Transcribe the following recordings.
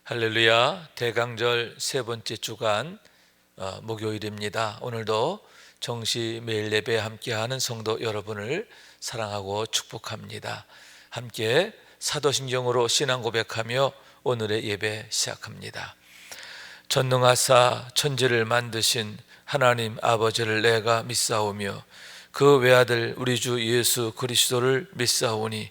할렐루야. 대강절 세 번째 주간 목요일입니다. 오늘도 정시 매일 예배 함께하는 성도 여러분을 사랑하고 축복합니다. 함께 사도신경으로 신앙 고백하며 오늘의 예배 시작합니다. 전능하사 천지를 만드신 하나님 아버지를 내가 믿사오며 그 외아들 우리 주 예수 그리스도를 믿사오니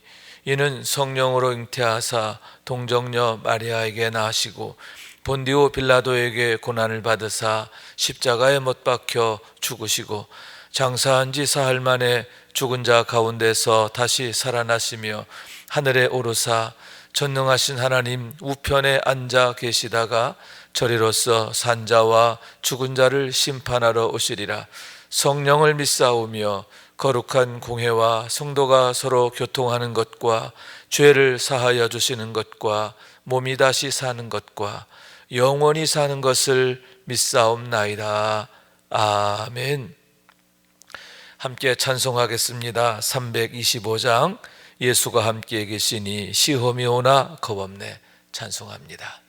이는 성령으로 잉태하사 동정녀 마리아에게 나시고 본디오 빌라도에게 고난을 받으사 십자가에 못 박혀 죽으시고 장사한 지 사흘 만에 죽은 자 가운데서 다시 살아나시며 하늘에 오르사 전능하신 하나님 우편에 앉아 계시다가 저리로서 산자와 죽은 자를 심판하러 오시리라. 성령을 믿사오며 거룩한 공회와 성도가 서로 교통하는 것과 죄를 사하여 주시는 것과 몸이 다시 사는 것과 영원히 사는 것을 믿사옵나이다. 아멘. 함께 찬송하겠습니다. 325장 예수가 함께 계시니 시험이 오나 겁없네. 찬송합니다.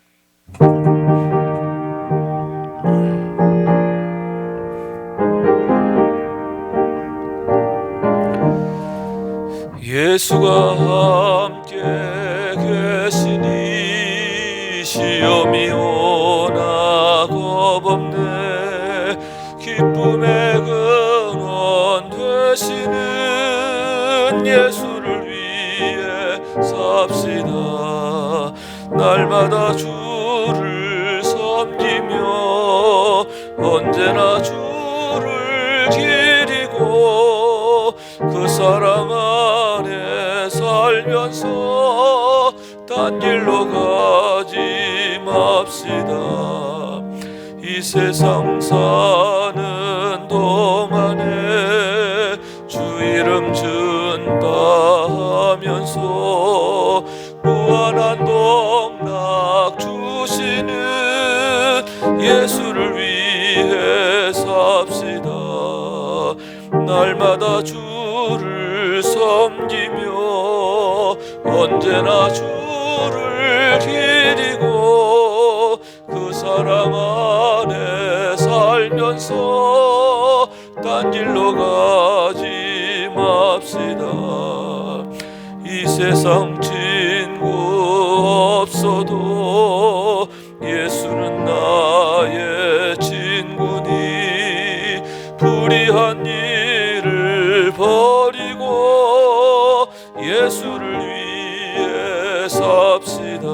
예수가 함께 계시니 시험이 오나 겁없네. 기쁨의 근원 되시는 예수를 위해 삽시다. 날마다 주를 섬기며 언제나 주를 기리고 그 사랑 안에 살면서 딴 길로 가지 맙시다. 이 세상 사는 동안에 주 이름 전파하면서 무한한 동락 주시는 예수를 위해 삽시다. 날마다 주를 섬기며 언제나 주를 기리고 그 사랑 안에 살면서 딴 길로 가지 맙시다. 이 세상 친구 없어도 예수는 나의 친구니 불의한 일을 버리고 예수를 위해 삽시다.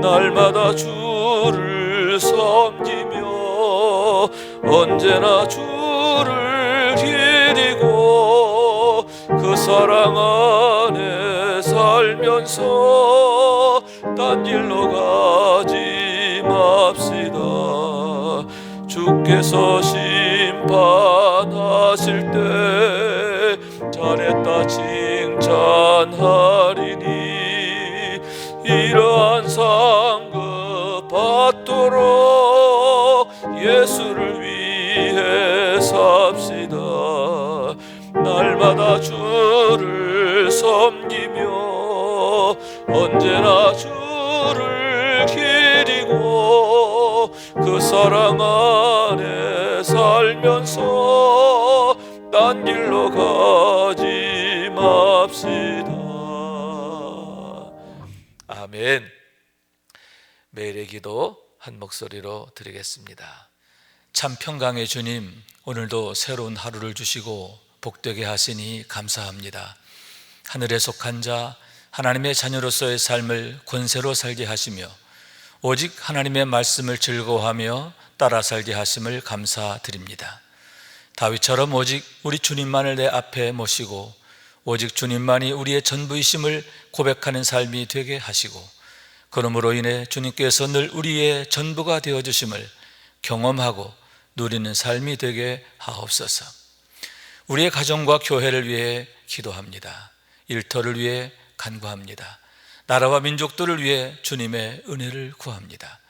날마다 주를 섬기며 언제나 주를 기리고 그 사랑 안에 살면서 딴 길로 가지 맙시다. 주께서 심판하실 때 잘했다 칭찬하리니 이러한 상급 받도록 예수를 위해 삽시다. 날마다 주를 섬기며 언제나 주를 기리고 그 사랑 안에 살면서 딴 길로 가지 맙시다. 아멘. 매일의 기도 한 목소리로 드리겠습니다. 참 평강의 주님, 오늘도 새로운 하루를 주시고 복되게 하시니 감사합니다. 하늘에 속한 자 하나님의 자녀로서의 삶을 권세로 살게 하시며 오직 하나님의 말씀을 즐거워하며 따라 살게 하심을 감사드립니다. 다윗처럼 오직 우리 주님만을 내 앞에 모시고 오직 주님만이 우리의 전부이심을 고백하는 삶이 되게 하시고 그러므로 인해 주님께서 늘 우리의 전부가 되어주심을 경험하고 누리는 삶이 되게 하옵소서. 우리의 가정과 교회를 위해 기도합니다. 일터를 위해 간구합니다. 나라와 민족들을 위해 주님의 은혜를 구합니다.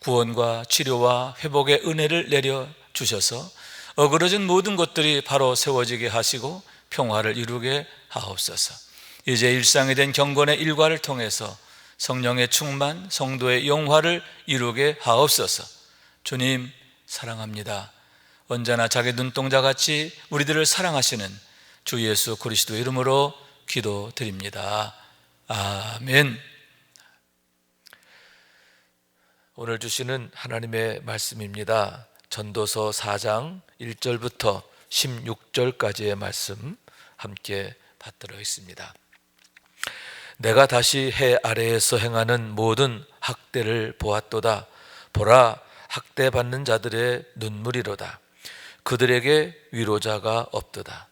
구원과 치료와 회복의 은혜를 내려주셔서 어그러진 모든 것들이 바로 세워지게 하시고 평화를 이루게 하옵소서. 이제 일상이 된 경건의 일과를 통해서 성령의 충만, 성도의 영화를 이루게 하옵소서. 주님 사랑합니다. 언제나 자기 눈동자같이 우리들을 사랑하시는 주 예수 그리스도 이름으로 기도드립니다. 아멘. 오늘 주시는 하나님의 말씀입니다. 전도서 4장 1절부터 16절까지의 말씀 함께 받들어 있습니다. 내가 다시 해 아래에서 행하는 모든 학대를 보았도다. 보라, 학대받는 자들의 눈물이로다. 그들에게 위로자가 없도다.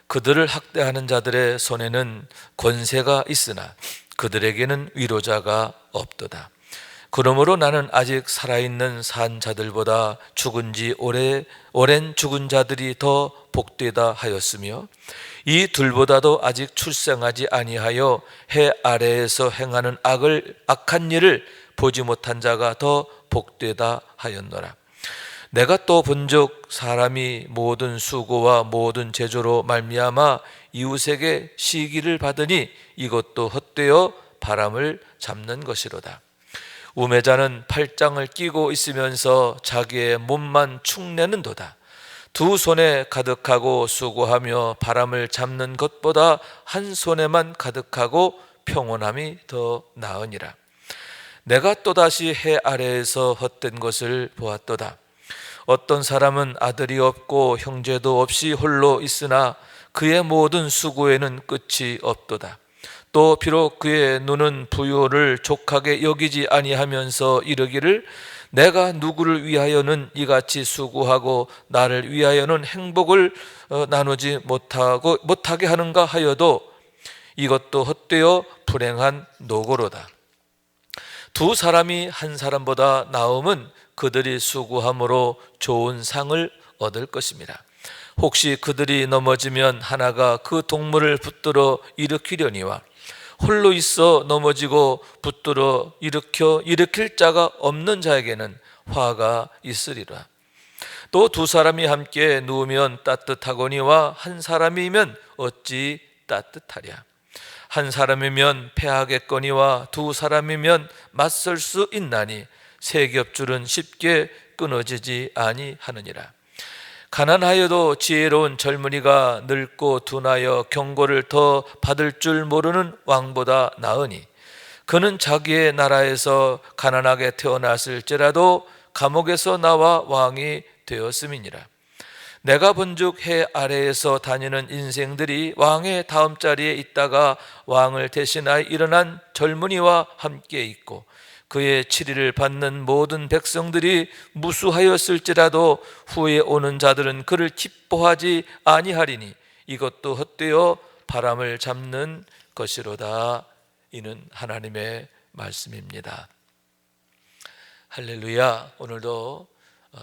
그들을 학대하는 자들의 손에는 권세가 있으나 그들에게는 위로자가 없도다. 그러므로 나는 아직 살아있는 산 자들보다 죽은 지 오랜 죽은 자들이 더 복되다 하였으며 이 둘보다도 아직 출생하지 아니하여 해 아래에서 행하는 악한 일을 보지 못한 자가 더 복되다 하였노라. 내가 또 본즉 사람이 모든 수고와 모든 제조로 말미암아 이웃에게 시기를 받으니 이것도 헛되어 바람을 잡는 것이로다. 우매자는 팔짱을 끼고 있으면서 자기의 몸만 축내는도다. 두 손에 가득하고 수고하며 바람을 잡는 것보다 한 손에만 가득하고 평온함이 더 나으니라. 내가 또다시 해 아래에서 헛된 것을 보았도다. 어떤 사람은 아들이 없고 형제도 없이 홀로 있으나 그의 모든 수고에는 끝이 없도다. 또 비록 그의 눈은 부요를 족하게 여기지 아니하면서 이르기를 내가 누구를 위하여는 이같이 수고하고 나를 위하여는 행복을 나누지 못하게 하는가 하여도 이것도 헛되어 불행한 노고로다. 두 사람이 한 사람보다 나음은 그들이 수고함으로 좋은 상을 얻을 것입니다. 혹시 그들이 넘어지면 하나가 그 동물을 붙들어 일으키려니와 홀로 있어 넘어지고 붙들어 일으킬 자가 없는 자에게는 화가 있으리라. 또 두 사람이 함께 누우면 따뜻하거니와 한 사람이면 어찌 따뜻하랴. 한 사람이면 패하겠거니와 두 사람이면 맞설 수 있나니 세 겹줄은 쉽게 끊어지지 아니하느니라. 가난하여도 지혜로운 젊은이가 늙고 둔하여 경고를 더 받을 줄 모르는 왕보다 나으니 그는 자기의 나라에서 가난하게 태어났을지라도 감옥에서 나와 왕이 되었음이니라. 내가 본즉 해 아래에서 다니는 인생들이 왕의 다음 자리에 있다가 왕을 대신하여 일어난 젊은이와 함께 있고 그의 치리를 받는 모든 백성들이 무수하였을지라도 후에 오는 자들은 그를 기뻐하지 아니하리니 이것도 헛되어 바람을 잡는 것이로다. 이는 하나님의 말씀입니다. 할렐루야. 오늘도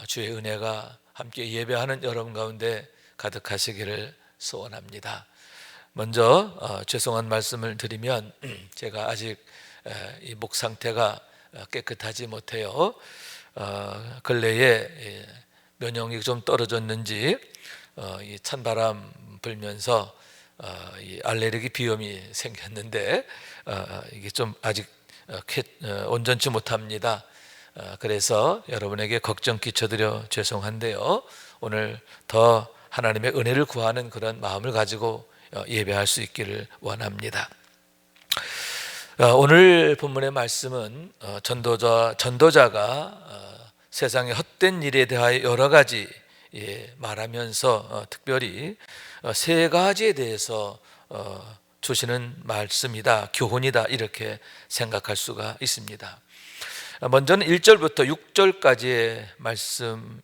주의 은혜가 함께 예배하는 여러분 가운데 가득하시기를 소원합니다. 먼저 죄송한 말씀을 드리면 제가 아직 이 목 상태가 깨끗하지 못해요. 근래에 면역력이 좀 떨어졌는지 이 찬바람 불면서 이 알레르기 비염이 생겼는데 이게 좀 아직 온전치 못합니다. 그래서 여러분에게 걱정 끼쳐드려 죄송한데요. 오늘 더 하나님의 은혜를 구하는 그런 마음을 가지고 예배할 수 있기를 원합니다. 오늘 본문의 말씀은 전도자가 세상의 헛된 일에 대하여 여러 가지 말하면서 특별히 세 가지에 대해서 주시는 말씀이다, 교훈이다 이렇게 생각할 수가 있습니다. 먼저는 1절부터 6절까지의 말씀이고요.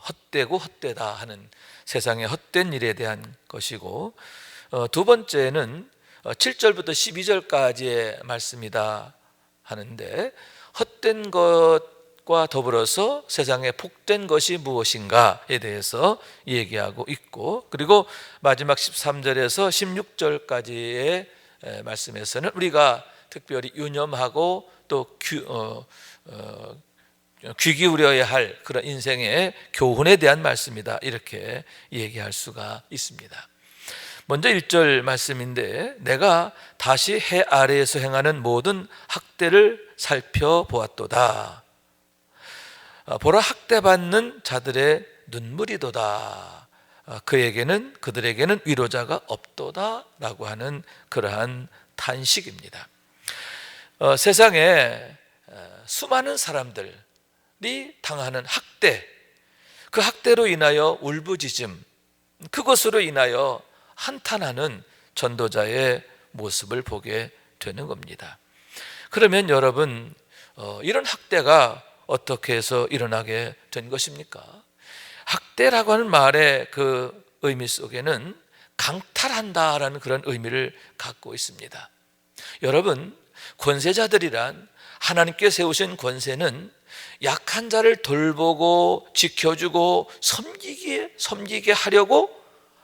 헛되고 헛되다 하는 세상의 헛된 일에 대한 것이고, 두 번째는 7절부터 12절까지의 말씀이다 하는데 헛된 것과 더불어서 세상에 복된 것이 무엇인가에 대해서 얘기하고 있고, 그리고 마지막 13절에서 16절까지의 말씀에서는 우리가 특별히 유념하고 또 귀 기울여야 할 그런 인생의 교훈에 대한 말씀이다 이렇게 얘기할 수가 있습니다. 먼저 1절 말씀인데, 내가 다시 해 아래에서 행하는 모든 학대를 살펴보았도다. 보라, 학대받는 자들의 눈물이도다. 그들에게는 위로자가 없도다 라고 하는 그러한 탄식입니다. 세상에 수많은 사람들이 당하는 학대, 그 학대로 인하여 울부짖음, 그것으로 인하여 한탄하는 전도자의 모습을 보게 되는 겁니다. 그러면 여러분, 이런 학대가 어떻게 해서 일어나게 된 것입니까? 학대라고 하는 말의 그 의미 속에는 강탈한다라는 그런 의미를 갖고 있습니다. 여러분, 권세자들이란, 하나님께 세우신 권세는 약한 자를 돌보고 지켜주고 섬기게 하려고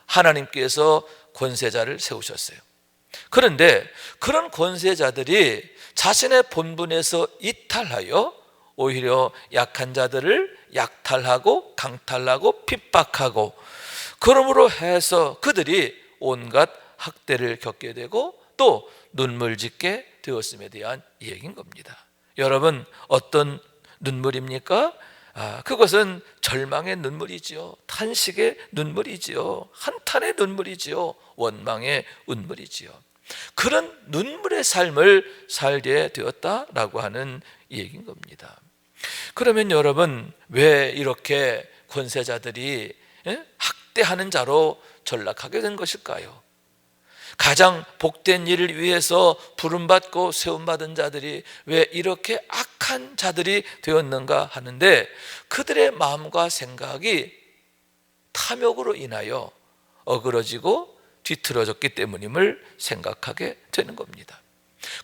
하나님께서 권세자를 세우셨어요. 그런데 그런 권세자들이 자신의 본분에서 이탈하여 오히려 약한 자들을 약탈하고 강탈하고 핍박하고, 그러므로 해서 그들이 온갖 학대를 겪게 되고 또 눈물 짓게 되었음에 대한 얘기인 겁니다. 여러분, 어떤 눈물입니까? 그것은 절망의 눈물이지요, 탄식의 눈물이지요, 한탄의 눈물이지요, 원망의 눈물이지요. 그런 눈물의 삶을 살게 되었다라고 하는 얘기인 겁니다. 그러면 여러분, 왜 이렇게 권세자들이 학대하는 자로 전락하게 된 것일까요? 가장 복된 일을 위해서 부름받고 세움받은 자들이 왜 이렇게 악한 자들이 되었는가 하는데, 그들의 마음과 생각이 탐욕으로 인하여 어그러지고 뒤틀어졌기 때문임을 생각하게 되는 겁니다.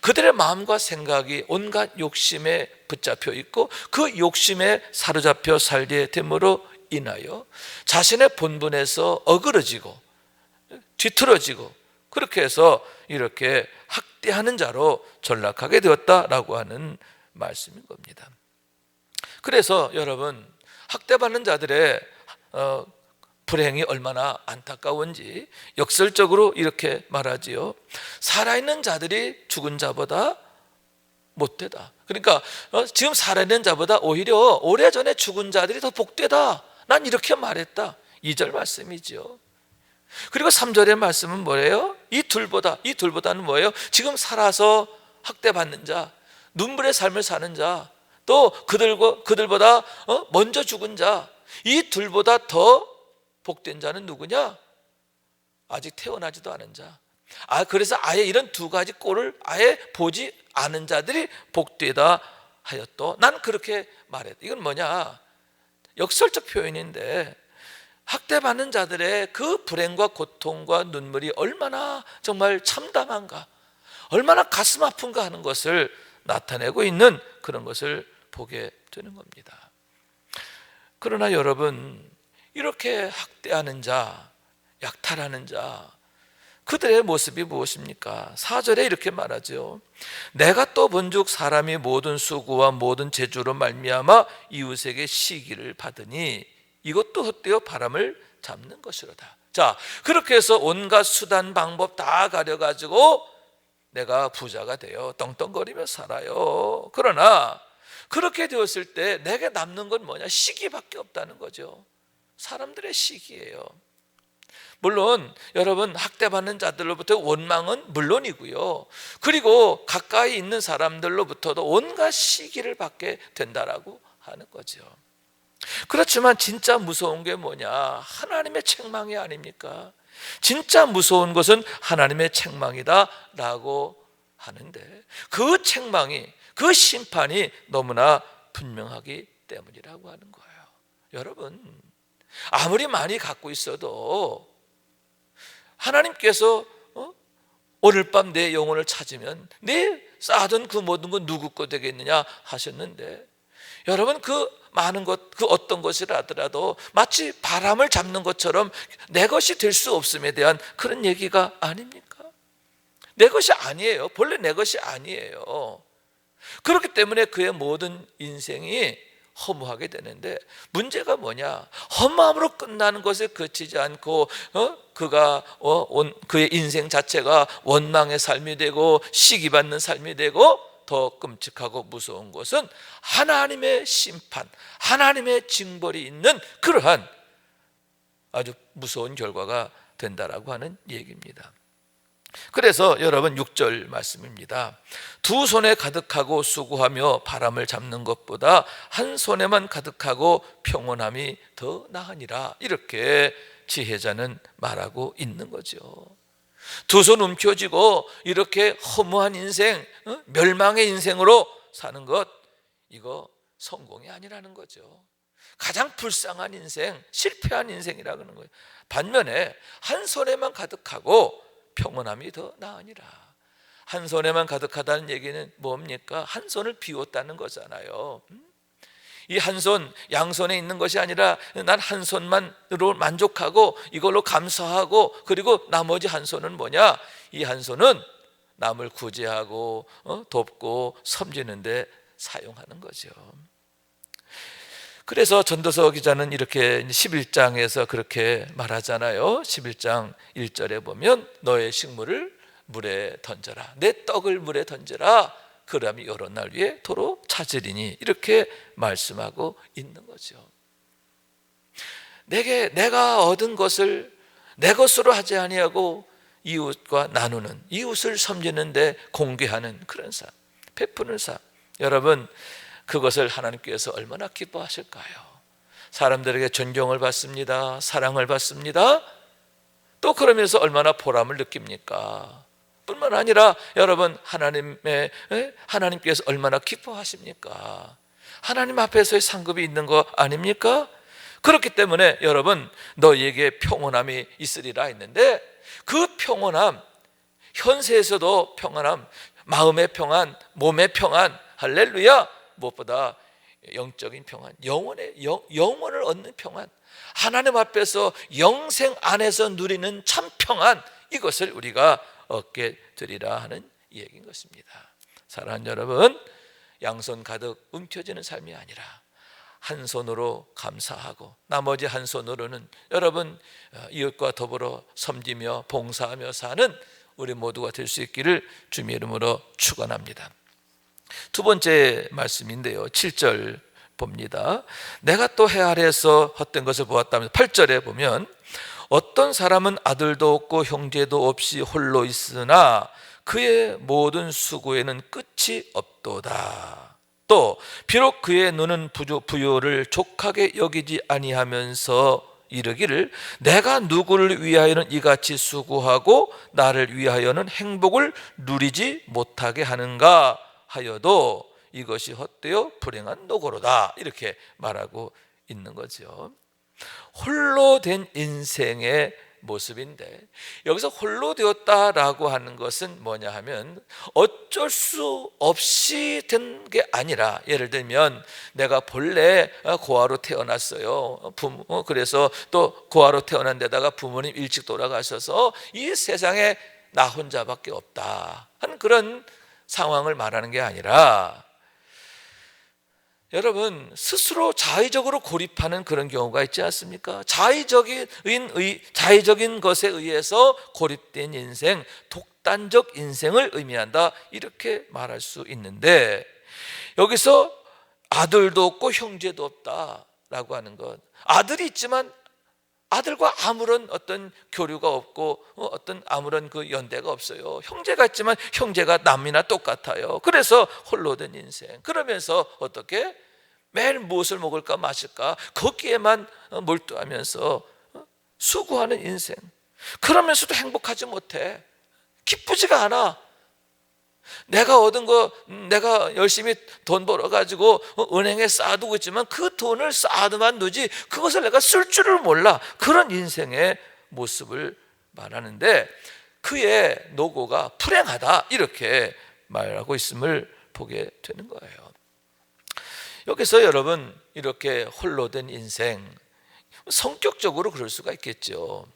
그들의 마음과 생각이 온갖 욕심에 붙잡혀 있고 그 욕심에 사로잡혀 살게 됨으로 인하여 자신의 본분에서 어그러지고 뒤틀어지고, 그렇게 해서 이렇게 학대하는 자로 전락하게 되었다라고 하는 말씀인 겁니다. 그래서 여러분, 학대받는 자들의 불행이 얼마나 안타까운지 역설적으로 이렇게 말하지요. 살아있는 자들이 죽은 자보다 못되다. 그러니까 지금 살아있는 자보다 오히려 오래전에 죽은 자들이 더 복되다, 난 이렇게 말했다. 2절 말씀이지요. 그리고 3절의 말씀은 뭐예요? 이 둘보다는 뭐예요? 지금 살아서 학대받는 자, 눈물의 삶을 사는 자, 또 그들보다 먼저 죽은 자, 이 둘보다 더 복된 자는 누구냐? 아직 태어나지도 않은 자. 그래서 아예 이런 두 가지 꼴을 아예 보지 않은 자들이 복되다 하였도, 난 그렇게 말했다. 이건 뭐냐? 역설적 표현인데, 학대받는 자들의 그 불행과 고통과 눈물이 얼마나 정말 참담한가, 얼마나 가슴 아픈가 하는 것을 나타내고 있는 그런 것을 보게 되는 겁니다. 그러나 여러분, 이렇게 학대하는 자, 약탈하는 자, 그들의 모습이 무엇입니까? 4절에 이렇게 말하죠. 내가 또 본즉 사람이 모든 수고와 모든 재주로 말미암아 이웃에게 시기를 받으니 이것도 헛되어 바람을 잡는 것이로다. 자, 그렇게 해서 온갖 수단 방법 다 가려가지고 내가 부자가 되어 떵떵거리며 살아요. 그러나 그렇게 되었을 때 내게 남는 건 뭐냐? 시기밖에 없다는 거죠. 사람들의 시기예요. 물론 여러분, 학대받는 자들로부터 원망은 물론이고요, 그리고 가까이 있는 사람들로부터도 온갖 시기를 받게 된다라고 하는 거죠. 그렇지만 진짜 무서운 게 뭐냐? 하나님의 책망이 아닙니까? 진짜 무서운 것은 하나님의 책망이다라고 하는데, 그 책망이, 그 심판이 너무나 분명하기 때문이라고 하는 거예요. 여러분, 아무리 많이 갖고 있어도 하나님께서 오늘 밤 내 영혼을 찾으면 내 쌓아둔 그 모든 건 누구 거 되겠느냐 하셨는데, 여러분, 그 많은 것, 그 어떤 것이라더라도 마치 바람을 잡는 것처럼 내 것이 될 수 없음에 대한 그런 얘기가 아닙니까? 내 것이 아니에요. 본래 내 것이 아니에요. 그렇기 때문에 그의 모든 인생이 허무하게 되는데, 문제가 뭐냐? 허무함으로 끝나는 것에 그치지 않고 그의 인생 자체가 원망의 삶이 되고 시기받는 삶이 되고, 더 끔찍하고 무서운 것은 하나님의 심판, 하나님의 징벌이 있는 그러한 아주 무서운 결과가 된다라고 하는 얘기입니다. 그래서 여러분 6절 말씀입니다. 두 손에 가득하고 수고하며 바람을 잡는 것보다 한 손에만 가득하고 평온함이 더 나으니라, 이렇게 지혜자는 말하고 있는 거죠. 두 손 움켜쥐고 이렇게 허무한 인생, 멸망의 인생으로 사는 것, 이거 성공이 아니라는 거죠. 가장 불쌍한 인생, 실패한 인생이라 그러는 거예요. 반면에 한 손에만 가득하고 평온함이 더 나으니라. 한 손에만 가득하다는 얘기는 뭡니까? 한 손을 비웠다는 거잖아요. 이 한 손, 양손에 있는 것이 아니라 난 한 손만으로 만족하고 이걸로 감사하고, 그리고 나머지 한 손은 뭐냐? 이 한 손은 남을 구제하고 돕고 섬기는 데 사용하는 거죠. 그래서 전도서 기자는 이렇게 11장에서 그렇게 말하잖아요. 11장 1절에 보면 너의 식물을 물에 던져라, 내 떡을 물에 던져라, 그러함이 여러 날 위에 도로 찾으리니, 이렇게 말씀하고 있는 거죠. 내가 얻은 것을 내 것으로 하지 아니하고 이웃과 나누는, 이웃을 섬기는 데 공개하는 그런 삶, 베푸는 삶, 여러분 그것을 하나님께서 얼마나 기뻐하실까요? 사람들에게 존경을 받습니다. 사랑을 받습니다. 또 그러면서 얼마나 보람을 느낍니까? 뿐만 아니라 여러분 하나님께서 얼마나 기뻐하십니까? 하나님 앞에서의 상급이 있는 거 아닙니까? 그렇기 때문에 여러분 너희에게 평온함이 있으리라 했는데, 그 평온함, 현세에서도 평안함, 마음의 평안, 몸의 평안, 할렐루야, 무엇보다 영적인 평안, 영혼을 얻는 평안, 하나님 앞에서 영생 안에서 누리는 참 평안, 이것을 우리가 얻게 되리라 하는 얘기인 것입니다. 사랑하는 여러분, 양손 가득 움켜쥐는 삶이 아니라 한 손으로 감사하고 나머지 한 손으로는 여러분 이웃과 더불어 섬기며 봉사하며 사는 우리 모두가 될 수 있기를 주님의 이름으로 축원합니다. 두 번째 말씀인데요, 7절 봅니다. 내가 또 해 아래에서 헛된 것을 보았다면서 8절에 보면 어떤 사람은 아들도 없고 형제도 없이 홀로 있으나 그의 모든 수고에는 끝이 없도다. 또 비록 그의 눈은 부요를 족하게 여기지 아니하면서 이르기를 내가 누구를 위하여는 이같이 수고하고 나를 위하여는 행복을 누리지 못하게 하는가 하여도 이것이 헛되어 불행한 노고로다, 이렇게 말하고 있는 거죠. 홀로 된 인생의 모습인데, 여기서 홀로 되었다라고 하는 것은 뭐냐 하면 어쩔 수 없이 된 게 아니라, 예를 들면 내가 본래 고아로 태어났어요. 그래서 또 고아로 태어난 데다가 부모님 일찍 돌아가셔서 이 세상에 나 혼자밖에 없다 하는 그런 상황을 말하는 게 아니라, 여러분 스스로 자의적으로 고립하는 그런 경우가 있지 않습니까? 자의적인 것에 의해서 고립된 인생, 독단적 인생을 의미한다, 이렇게 말할 수 있는데, 여기서 아들도 없고 형제도 없다라고 하는 것, 아들이 있지만 아들과 아무런 어떤 교류가 없고 어떤 아무런 그 연대가 없어요. 형제가 있지만 형제가 남이나 똑같아요. 그래서 홀로 된 인생. 그러면서 어떻게 매일 무엇을 먹을까 마실까 거기에만 몰두하면서 수고하는 인생. 그러면서도 행복하지 못해. 기쁘지가 않아. 내가 얻은 거, 내가 열심히 돈 벌어가지고 은행에 쌓아두고 있지만 그 돈을 쌓아두만 두지 그것을 내가 쓸 줄을 몰라. 그런 인생의 모습을 말하는데, 그의 노고가 불행하다, 이렇게 말하고 있음을 보게 되는 거예요. 여기서 여러분 이렇게 홀로 된 인생, 성격적으로 그럴 수가 있겠죠.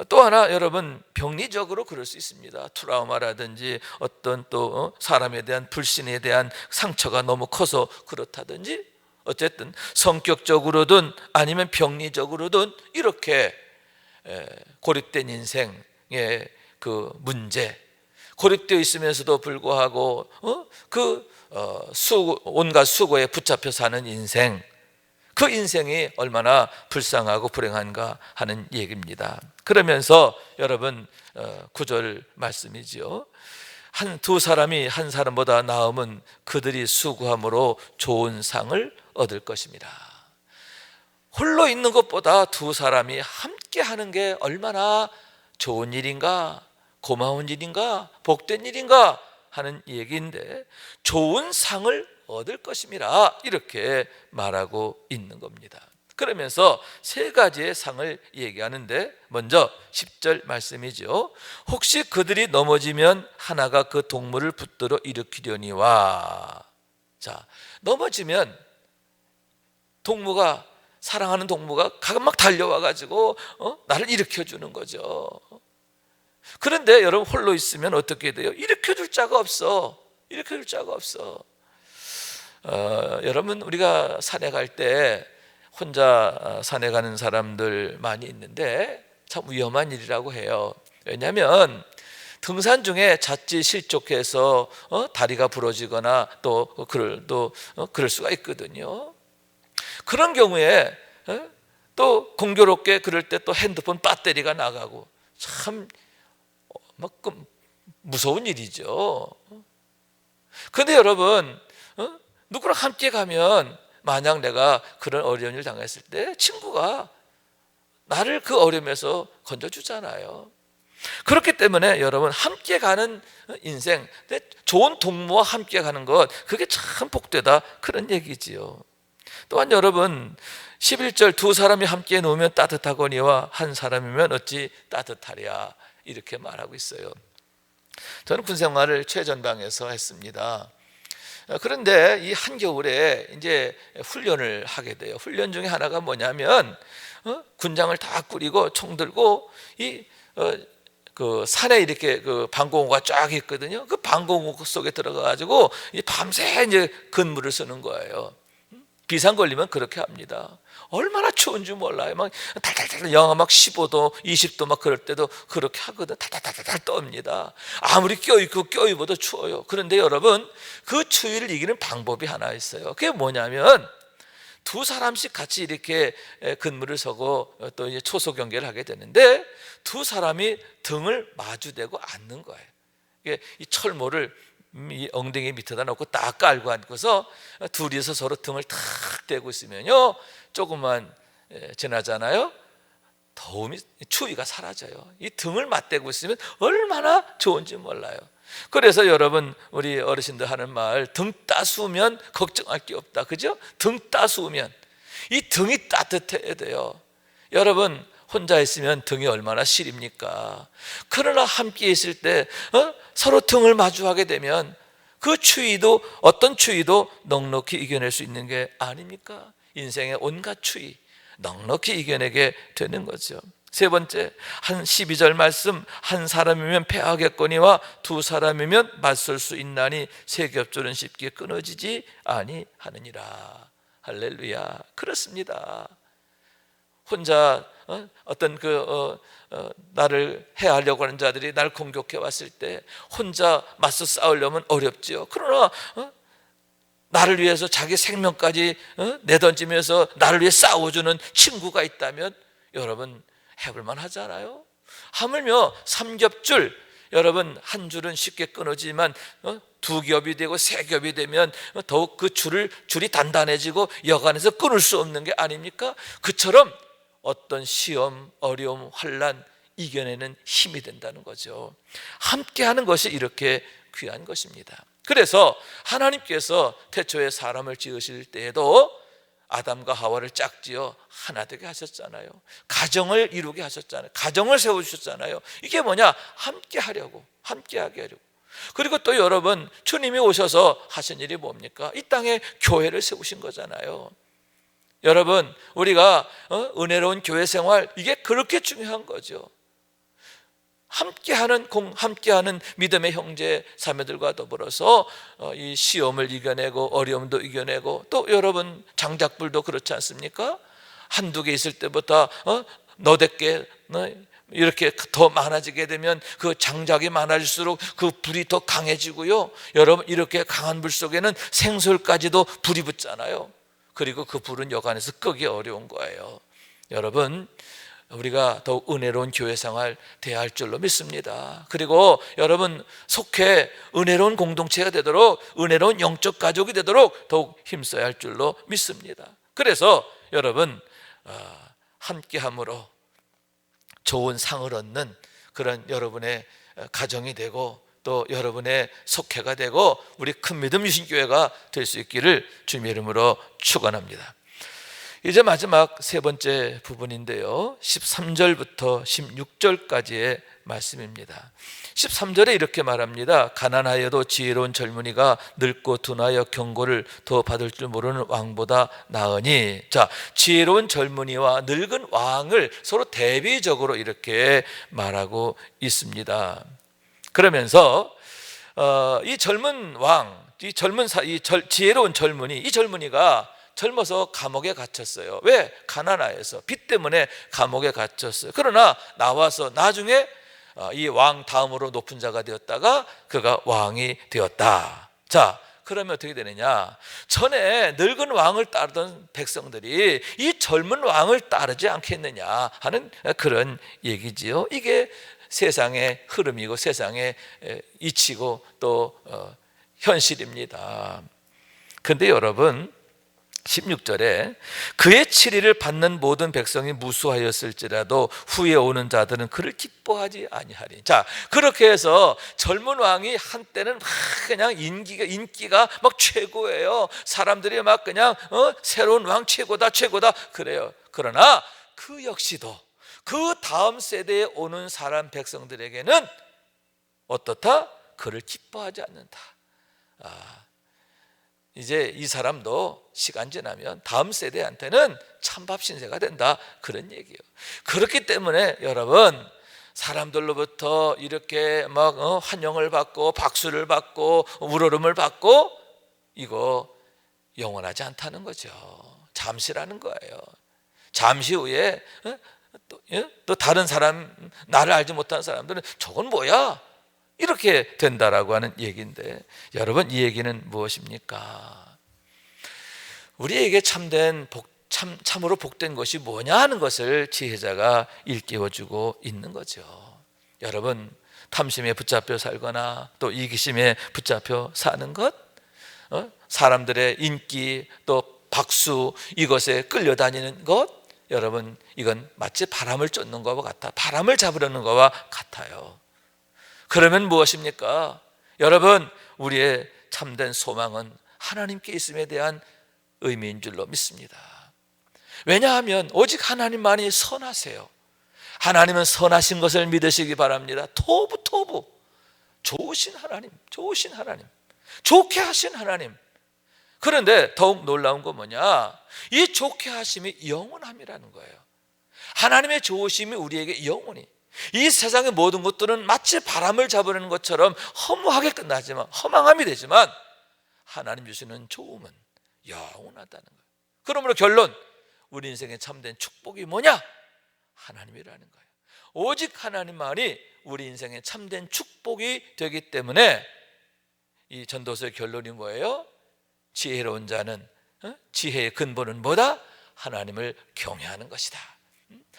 또 하나 여러분 병리적으로 그럴 수 있습니다. 트라우마라든지 어떤 또 사람에 대한 불신에 대한 상처가 너무 커서 그렇다든지, 어쨌든 성격적으로든 아니면 병리적으로든 이렇게 고립된 인생의 그 문제, 고립되어 있으면서도 불구하고 온갖 수고에 붙잡혀 사는 인생, 그 인생이 얼마나 불쌍하고 불행한가 하는 얘기입니다. 그러면서 여러분 9절 말씀이지요. 두 사람이 한 사람보다 나음은 그들이 수고함으로 좋은 상을 얻을 것입니다. 홀로 있는 것보다 두 사람이 함께 하는 게 얼마나 좋은 일인가, 고마운 일인가, 복된 일인가 하는 얘기인데, 좋은 상을 얻을 것임이라 이렇게 말하고 있는 겁니다. 그러면서 세 가지의 상을 얘기하는데, 먼저 10절 말씀이죠. 혹시 그들이 넘어지면 하나가 그 동물을 붙들어 일으키려니와. 자, 넘어지면 동무가, 사랑하는 동무가 막 달려와 가지고 나를 일으켜 주는 거죠. 그런데 여러분, 홀로 있으면 어떻게 돼요? 일으켜 줄 자가 없어. 일으켜 줄 자가 없어. 여러분, 우리가 산에 갈 때 혼자 산에 가는 사람들 많이 있는데 참 위험한 일이라고 해요. 왜냐하면 등산 중에 자칫 실족해서 다리가 부러지거나 또 그럴 수가 있거든요. 그런 경우에 또 공교롭게 그럴 때 또 핸드폰 배터리가 나가고, 참 무서운 일이죠. 그런데 여러분, 누구랑 함께 가면, 만약 내가 그런 어려운 일을 당했을 때 친구가 나를 그 어려움에서 건져주잖아요. 그렇기 때문에 여러분, 함께 가는 인생, 좋은 동무와 함께 가는 것, 그게 참 복되다, 그런 얘기지요. 또한 여러분, 11절 두 사람이 함께 놓으면 따뜻하거니와 한 사람이면 어찌 따뜻하랴, 이렇게 말하고 있어요. 저는 군생활을 최전방에서 했습니다. 그런데 이 한겨울에 이제 훈련을 하게 돼요. 훈련 중에 하나가 뭐냐면 군장을 다 꾸리고 총 들고 그 산에 이렇게 그 방공호가 쫙 있거든요. 그 방공호 속에 들어가 가지고 밤새 이제 근무를 쓰는 거예요. 비상 걸리면 그렇게 합니다. 얼마나 추운지 몰라요. 막 달달달 영하 막 15도, 20도 막 그럴 때도 그렇게 하거든. 달달달달 떱니다. 아무리 껴입고 껴입어도 추워요. 그런데 여러분, 그 추위를 이기는 방법이 하나 있어요. 그게 뭐냐면 두 사람씩 같이 이렇게 근무를 서고 또 이제 초소 경계를 하게 되는데, 두 사람이 등을 마주대고 앉는 거예요. 이 철모를 이 엉덩이 밑에다 놓고 딱 깔고 앉고서 둘이서 서로 등을 탁 대고 있으면요, 조금만 지나잖아요, 추위가 사라져요. 이 등을 맞대고 있으면 얼마나 좋은지 몰라요. 그래서 여러분, 우리 어르신들 하는 말, 등 따스우면 걱정할 게 없다, 그죠? 등 따스우면, 이 등이 따뜻해야 돼요. 여러분, 혼자 있으면 등이 얼마나 시립니까? 그러나 함께 있을 때 서로 등을 마주하게 되면 그 추위도, 어떤 추위도 넉넉히 이겨낼 수 있는 게 아닙니까? 인생의 온갖 추위 넉넉히 이겨내게 되는 거죠. 세 번째, 12절 말씀, 한 사람이면 패하겠거니와 두 사람이면 맞설 수 있나니 세 겹줄은 쉽게 끊어지지 아니하느니라. 할렐루야. 그렇습니다. 혼자 어떤 나를 해하려고 하는 자들이 나를 공격해 왔을 때 혼자 맞서 싸우려면 어렵지요. 그러나 나를 위해서 자기 생명까지 내던지면서 나를 위해 싸워주는 친구가 있다면 여러분, 해볼만 하잖아요. 하물며 삼겹줄, 여러분, 한 줄은 쉽게 끊어지만 두 겹이 되고 세 겹이 되면 더욱 그 줄이 단단해지고 여간에서 끊을 수 없는 게 아닙니까? 그처럼 어떤 시험, 어려움, 환난 이겨내는 힘이 된다는 거죠. 함께하는 것이 이렇게 귀한 것입니다. 그래서 하나님께서 태초에 사람을 지으실 때에도 아담과 하와를 짝지어 하나 되게 하셨잖아요. 가정을 이루게 하셨잖아요. 가정을 세워주셨잖아요. 이게 뭐냐? 함께하려고, 함께하게 하려고. 그리고 또 여러분, 주님이 오셔서 하신 일이 뭡니까? 이 땅에 교회를 세우신 거잖아요. 여러분, 우리가 은혜로운 교회 생활, 이게 그렇게 중요한 거죠. 함께하는 믿음의 형제 자매들과 더불어서 이 시험을 이겨내고 어려움도 이겨내고, 또 여러분 장작불도 그렇지 않습니까? 한두 개 있을 때보다 너댓 개 이렇게 더 많아지게 되면 그 장작이 많아질수록 그 불이 더 강해지고요. 여러분, 이렇게 강한 불 속에는 생솔까지도 불이 붙잖아요. 그리고 그 불은 여간에서 끄기 어려운 거예요. 여러분, 우리가 더욱 은혜로운 교회 생활 돼야 할 줄로 믿습니다. 그리고 여러분, 속해 은혜로운 공동체가 되도록, 은혜로운 영적 가족이 되도록 더욱 힘써야 할 줄로 믿습니다. 그래서 여러분, 함께함으로 좋은 상을 얻는 그런 여러분의 가정이 되고, 또 여러분의 속회가 되고, 우리 큰 믿음 유신교회가 될 수 있기를 주님의 이름으로 축원합니다. 이제 마지막 세 번째 부분인데요, 13절부터 16절까지의 말씀입니다. 13절에 이렇게 말합니다. 가난하여도 지혜로운 젊은이가 늙고 둔하여 경고를 더 받을 줄 모르는 왕보다 나으니. 자, 지혜로운 젊은이와 늙은 왕을 서로 대비적으로 이렇게 말하고 있습니다. 그러면서 이 젊은 왕, 지혜로운 젊은이, 이 젊은이가 젊어서 감옥에 갇혔어요. 왜? 가난하여서, 빚 때문에 감옥에 갇혔어요. 그러나 나와서 나중에 이 왕 다음으로 높은 자가 되었다가 그가 왕이 되었다. 자, 그러면 어떻게 되느냐? 전에 늙은 왕을 따르던 백성들이 이 젊은 왕을 따르지 않겠느냐 하는 그런 얘기지요. 이게 세상의 흐름이고 세상의 이치고 또 현실입니다. 그런데 여러분, 16절에 그의 치리를 받는 모든 백성이 무수하였을지라도 후에 오는 자들은 그를 기뻐하지 아니하리. 자, 그렇게 해서 젊은 왕이 한때는 막 그냥 인기가 막 최고예요. 사람들이 막 그냥 새로운 왕 최고다 그래요. 그러나 그 역시도 그 다음 세대에 오는 사람 백성들에게는 어떻다? 그를 기뻐하지 않는다. 이제 이 사람도 시간 지나면 다음 세대한테는 찬밥 신세가 된다, 그런 얘기예요. 그렇기 때문에 여러분, 사람들로부터 이렇게 막 환영을 받고 박수를 받고 우러름을 받고, 이거 영원하지 않다는 거죠. 잠시라는 거예요. 잠시 후에 또 다른 사람, 나를 알지 못하는 사람들은 저건 뭐야? 이렇게 된다라고 하는 얘기인데, 여러분, 이 얘기는 무엇입니까? 우리에게 참으로 복된 것이 뭐냐 하는 것을 지혜자가 일깨워주고 있는 거죠. 여러분, 탐심에 붙잡혀 살거나 또 이기심에 붙잡혀 사는 것, 사람들의 인기 또 박수, 이것에 끌려다니는 것, 여러분, 이건 마치 바람을 쫓는 것과 같아, 바람을 잡으려는 것과 같아요. 그러면 무엇입니까? 여러분, 우리의 참된 소망은 하나님께 있음에 대한 의미인 줄로 믿습니다. 왜냐하면 오직 하나님만이 선하세요. 하나님은 선하신 것을 믿으시기 바랍니다. 토부 좋으신 하나님, 좋게 하신 하나님. 그런데 더욱 놀라운 건 뭐냐? 이 좋게 하심이 영원함이라는 거예요. 하나님의 좋으심이 우리에게 영원히, 이 세상의 모든 것들은 마치 바람을 잡으려는 것처럼 허무하게 끝나지만, 허망함이 되지만, 하나님 주시는 좋음은 영원하다는 거예요. 그러므로 결론, 우리 인생의 참된 축복이 뭐냐? 하나님이라는 거예요. 오직 하나님만이 우리 인생의 참된 축복이 되기 때문에 이 전도서의 결론이 뭐예요? 지혜로운 자는, 지혜의 근본은 뭐다? 하나님을 경외하는 것이다.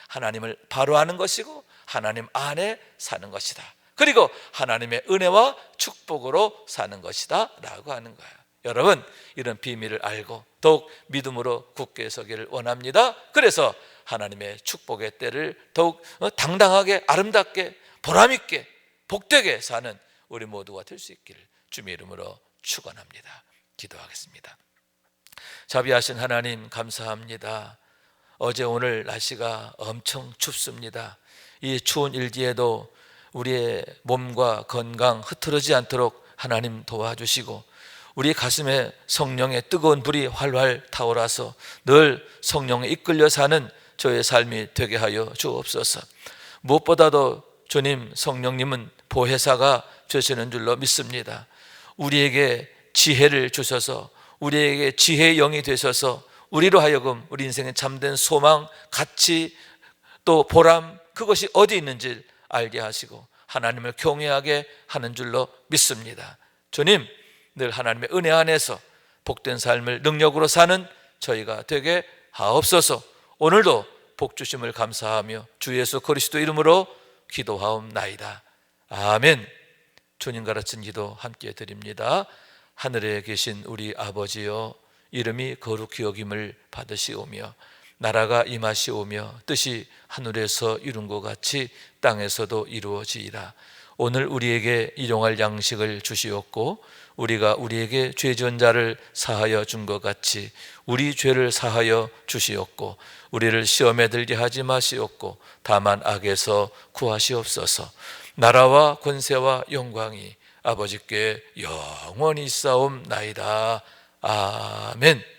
하나님을 바로 아는 것이고 하나님 안에 사는 것이다. 그리고 하나님의 은혜와 축복으로 사는 것이다 라고 하는 거예요. 여러분, 이런 비밀을 알고 더욱 믿음으로 굳게 서기를 원합니다. 그래서 하나님의 축복의 때를 더욱 당당하게, 아름답게, 보람있게, 복되게 사는 우리 모두가 될 수 있기를 주님의 이름으로 축원합니다. 기도하겠습니다. 자비하신 하나님, 감사합니다. 어제 오늘 날씨가 엄청 춥습니다. 이 추운 일기에도 우리의 몸과 건강 흐트러지지 않도록 하나님 도와주시고, 우리 가슴에 성령의 뜨거운 불이 활활 타오라서 늘 성령에 이끌려 사는 저의 삶이 되게 하여 주옵소서. 무엇보다도 주님, 성령님은 보혜사가 되시는 줄로 믿습니다. 우리에게 지혜를 주셔서, 우리에게 지혜의 영이 되셔서 우리로 하여금 우리 인생의 참된 소망, 가치, 또 보람, 그것이 어디 있는지 알게 하시고 하나님을 경외하게 하는 줄로 믿습니다. 주님, 늘 하나님의 은혜 안에서 복된 삶을 능력으로 사는 저희가 되게 하옵소서. 오늘도 복 주심을 감사하며 주 예수 그리스도 이름으로 기도하옵나이다. 아멘. 주님 가르친 기도 함께 드립니다. 하늘에 계신 우리 아버지여, 이름이 거룩히 여김을 받으시오며 나라가 임하시오며 뜻이 하늘에서 이룬 것 같이 땅에서도 이루어지이다. 오늘 우리에게 일용할 양식을 주시옵고 우리가 우리에게 죄 지은 자를 사하여 준 것 같이 우리 죄를 사하여 주시옵고 우리를 시험에 들게 하지 마시옵고 다만 악에서 구하시옵소서. 나라와 권세와 영광이 아버지께 영원히 있사옵나이다. 아멘.